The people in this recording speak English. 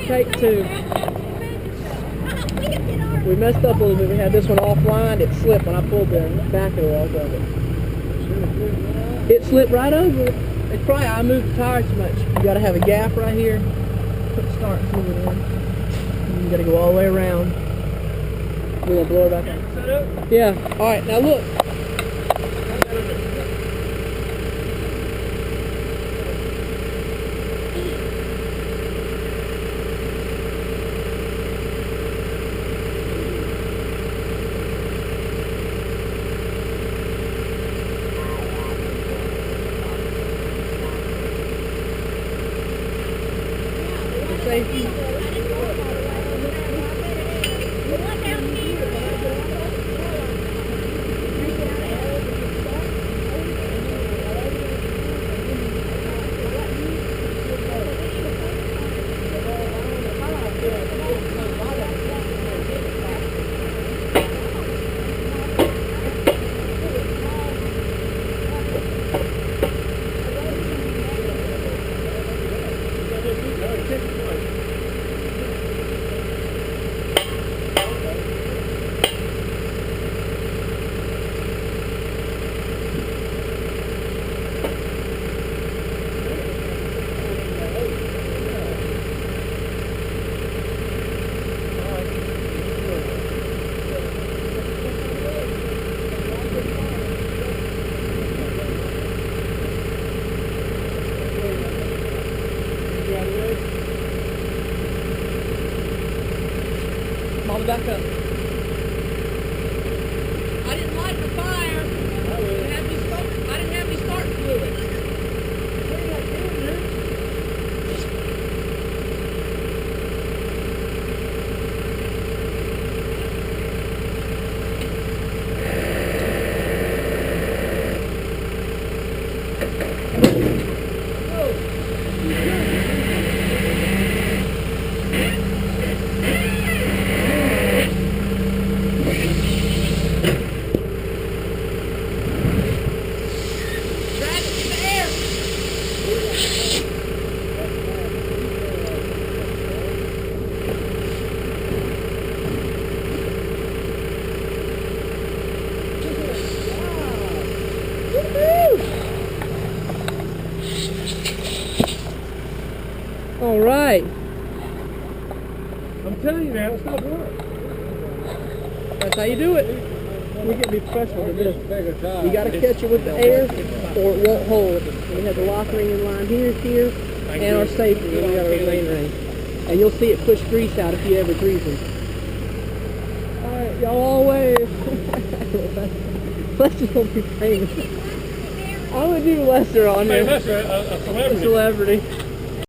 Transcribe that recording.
Take two. We messed up a little bit. We had this one offline. It slipped when I pulled the back of it off of it. It slipped right over it. It's probably I moved the tire too much. You got to have a gap right here. Put the start fluid in. And you got to go all the way around. We're going to blow it back up. Yeah. All right. Now look. Safety. Mom, back up. I didn't light the fire. I didn't have any start fluid. All right. I'm telling you now, it's not work. That's how you do it. We can be professional with this. You got to catch it with the air, or it won't hold. We have the lock ring in line here, and our safety. We got our main ring, and you'll see it push grease out if you ever grease it. All right, y'all all wave. Lester's gonna be famous. I'm gonna do Lester on here. Lester, a celebrity. A celebrity.